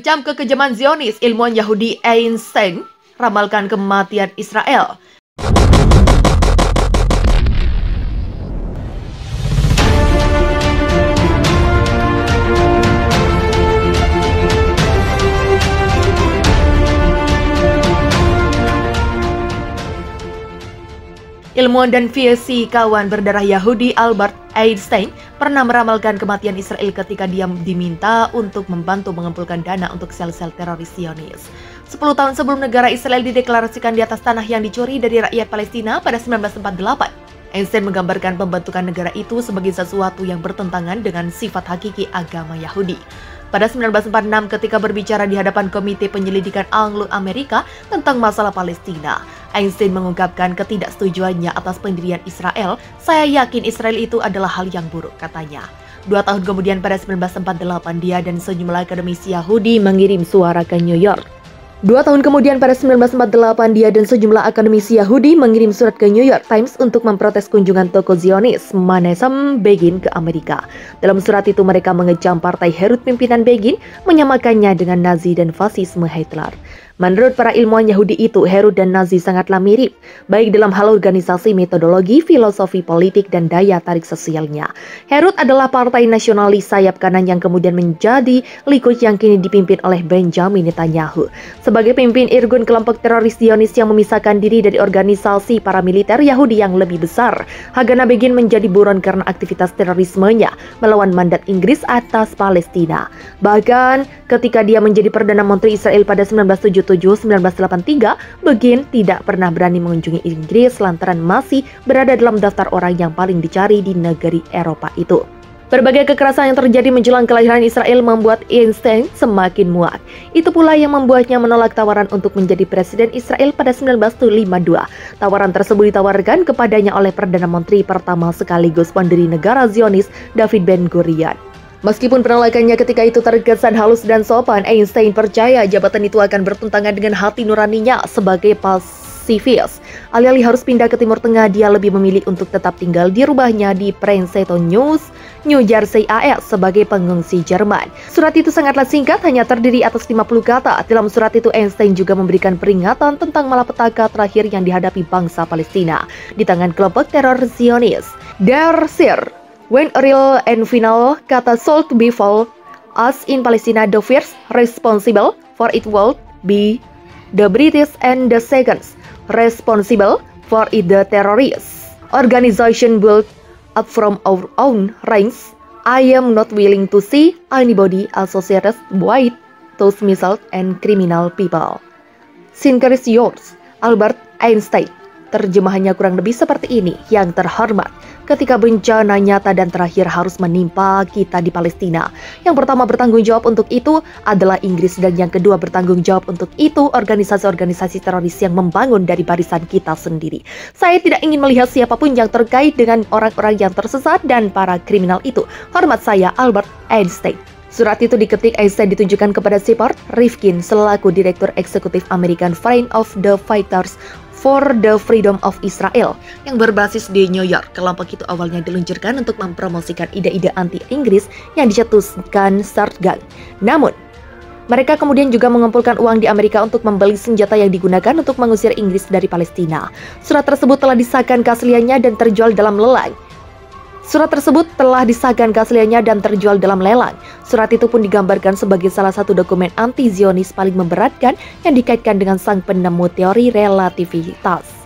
Mengecam kekejaman Zionis, ilmuwan Yahudi Einstein ramalkan kematian Israel. Ilmuwan dan fisikawan berdarah Yahudi Albert Einstein pernah meramalkan kematian Israel ketika dia diminta untuk membantu mengumpulkan dana untuk sel-sel teroris Zionis. 10 tahun sebelum negara Israel dideklarasikan di atas tanah yang dicuri dari rakyat Palestina pada 1948, Einstein menggambarkan pembentukan negara itu sebagai sesuatu yang bertentangan dengan sifat hakiki agama Yahudi. Pada 1946 ketika berbicara di hadapan Komite Penyelidikan Anglo-Amerika tentang masalah Palestina, Einstein mengungkapkan ketidaksetujuannya atas pendirian Israel. Saya yakin Israel itu adalah hal yang buruk, katanya. 2 tahun kemudian pada 1948 dia dan sejumlah akademisi Yahudi mengirim suara ke New York. 2 tahun kemudian pada 1948 dia dan sejumlah akademisi Yahudi mengirim surat ke New York Times untuk memprotes kunjungan tokoh Zionis Menachem Begin ke Amerika. Dalam surat itu mereka mengecam partai Herut pimpinan Begin, menyamakannya dengan Nazi dan fasisme Hitler. Menurut para ilmuwan Yahudi itu, Herut dan Nazi sangatlah mirip, baik dalam hal organisasi, metodologi, filosofi politik, dan daya tarik sosialnya. Herut adalah partai nasionalis sayap kanan yang kemudian menjadi Likud yang kini dipimpin oleh Benjamin Netanyahu. Sebagai pemimpin irgun kelompok teroris Zionis yang memisahkan diri dari organisasi paramiliter Yahudi yang lebih besar, Haganah Begin menjadi buron karena aktivitas terorismenya melawan mandat Inggris atas Palestina. Bahkan ketika dia menjadi Perdana Menteri Israel pada 1977-1983, Begin tidak pernah berani mengunjungi Inggris lantaran masih berada dalam daftar orang yang paling dicari di negeri Eropa itu. Berbagai kekerasan yang terjadi menjelang kelahiran Israel membuat Einstein semakin muak. Itu pula yang membuatnya menolak tawaran untuk menjadi Presiden Israel pada 1952. Tawaran tersebut ditawarkan kepadanya oleh Perdana Menteri pertama sekaligus pendiri negara Zionis, David Ben-Gurion. Meskipun penolakannya ketika itu terkesan halus dan sopan, Einstein percaya jabatan itu akan bertentangan dengan hati nuraninya sebagai pasifis. Alih-alih harus pindah ke Timur Tengah, dia lebih memilih untuk tetap tinggal di rumahnya di Princeton, New Jersey AS sebagai pengungsi Jerman. Surat itu sangatlah singkat, hanya terdiri atas 50 kata. Dalam surat itu, Einstein juga memberikan peringatan tentang malapetaka terakhir yang dihadapi bangsa Palestina di tangan kelompok teror Zionis. Dear Sir, when a real and final catastrophe befall us in Palestine, the first responsible for it will be the British and the second responsible for it the terrorist organization built up from our own ranks. I am not willing to see anybody associated with those missiles and criminal people. Sincerely yours, Albert Einstein. Terjemahannya kurang lebih seperti ini. Yang terhormat, ketika bencana nyata dan terakhir harus menimpa kita di Palestina, yang pertama bertanggung jawab untuk itu adalah Inggris, dan yang kedua bertanggung jawab untuk itu organisasi-organisasi teroris yang membangun dari barisan kita sendiri. Saya tidak ingin melihat siapapun yang terkait dengan orang-orang yang tersesat dan para kriminal itu. Hormat saya, Albert Einstein. Surat itu diketik Einstein ditujukan kepada Shepard Rifkin selaku Direktur Eksekutif American Friend of the Fighters for the Freedom of Israel yang berbasis di New York. Kelompok itu awalnya diluncurkan untuk mempromosikan ide-ide anti-Inggris yang dicetuskan Sartgang. Namun, mereka kemudian juga mengumpulkan uang di Amerika untuk membeli senjata yang digunakan untuk mengusir Inggris dari Palestina. Surat tersebut telah disahkan keasliannya dan terjual dalam lelang. Surat itu pun digambarkan sebagai salah satu dokumen anti-Zionis paling memberatkan yang dikaitkan dengan sang penemu teori relativitas.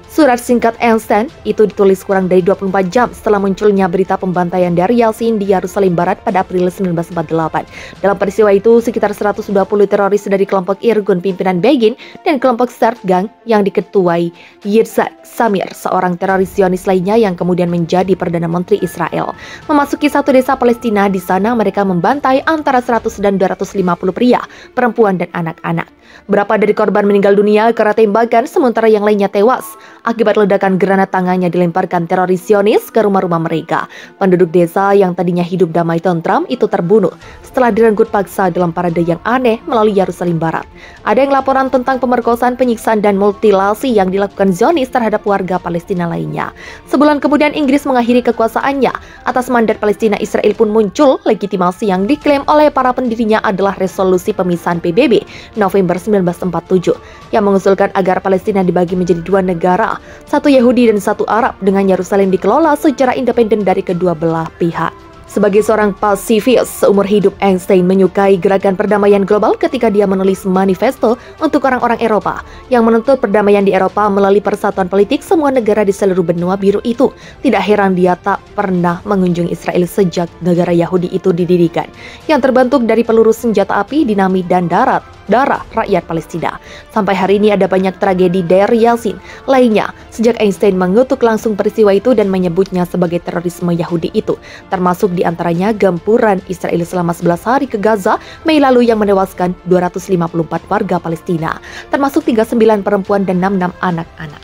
Surat singkat Einstein itu ditulis kurang dari 24 jam setelah munculnya berita pembantaian dari Yasin di Yerusalem Barat pada April 1948. Dalam peristiwa itu, sekitar 120 teroris dari kelompok irgun pimpinan Begin dan kelompok Sartgang yang diketuai Yitzhak Samir, seorang teroris Zionis lainnya yang kemudian menjadi Perdana Menteri Israel, memasuki satu desa Palestina. Di sana mereka membantai antara 100 dan 250 pria, perempuan, dan anak-anak. Berapa dari korban meninggal dunia karena tembakan, sementara yang lainnya tewas. akibat ledakan granat tangannya dilemparkan teroris Zionis ke rumah-rumah mereka. Penduduk desa yang tadinya hidup damai tentram itu terbunuh setelah direnggut paksa dalam parade yang aneh melalui Yerusalem Barat. Ada yang laporan tentang pemerkosaan, penyiksaan, dan mutilasi yang dilakukan Zionis terhadap warga Palestina lainnya. Sebulan kemudian Inggris mengakhiri kekuasaannya. Atas mandat Palestina, Israel pun muncul legitimasi yang diklaim oleh para pendirinya adalah resolusi pemisahan PBB November 1947 yang mengusulkan agar Palestina dibagi menjadi dua negara, satu Yahudi dan satu Arab, dengan Yerusalem dikelola secara independen dari kedua belah pihak. Sebagai seorang pasifis seumur hidup, Einstein menyukai gerakan perdamaian global ketika dia menulis manifesto untuk orang-orang Eropa yang menuntut perdamaian di Eropa melalui persatuan politik semua negara di seluruh benua biru itu. Tidak heran dia tak pernah mengunjungi Israel sejak negara Yahudi itu didirikan, yang terbentuk dari peluru senjata api, dinamit, dan darah rakyat Palestina. Sampai hari ini ada banyak tragedi Deir Yassin lainnya sejak Einstein mengutuk langsung peristiwa itu dan menyebutnya sebagai terorisme Yahudi itu, termasuk di antaranya gempuran Israel selama 11 hari ke Gaza Mei lalu yang menewaskan 254 warga Palestina, termasuk 39 perempuan dan 66 anak-anak.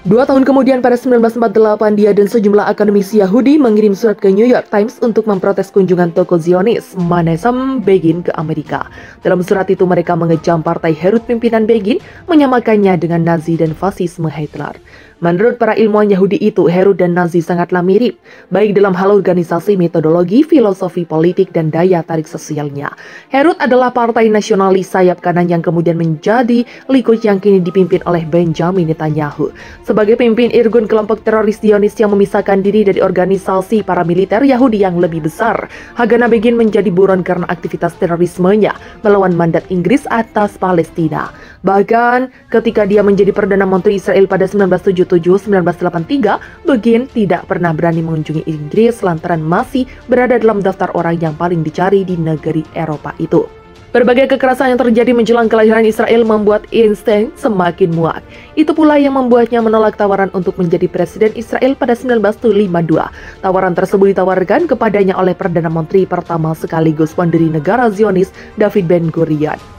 2 tahun kemudian pada 1948, dia dan sejumlah akademisi Yahudi mengirim surat ke New York Times untuk memprotes kunjungan tokoh Zionis Menachem Begin ke Amerika. Dalam surat itu mereka mengecam partai Herut pimpinan Begin, menyamakannya dengan Nazi dan fasisme Hitler. Menurut para ilmuwan Yahudi itu, Herut dan Nazi sangatlah mirip, baik dalam hal organisasi, metodologi, filosofi politik, dan daya tarik sosialnya. Herut adalah partai nasionalis sayap kanan yang kemudian menjadi Likud yang kini dipimpin oleh Benjamin Netanyahu. Sebagai pemimpin Irgun kelompok teroris Zionis yang memisahkan diri dari organisasi paramiliter Yahudi yang lebih besar, Haganah Begin menjadi buron karena aktivitas terorismenya melawan mandat Inggris atas Palestina. Bahkan ketika dia menjadi Perdana Menteri Israel pada 1977-1983, Begin tidak pernah berani mengunjungi Inggris lantaran masih berada dalam daftar orang yang paling dicari di negeri Eropa itu. Berbagai kekerasan yang terjadi menjelang kelahiran Israel membuat Einstein semakin muak. Itu pula yang membuatnya menolak tawaran untuk menjadi presiden Israel pada 1952. Tawaran tersebut ditawarkan kepadanya oleh Perdana Menteri pertama sekaligus pendiri negara Zionis, David Ben-Gurion.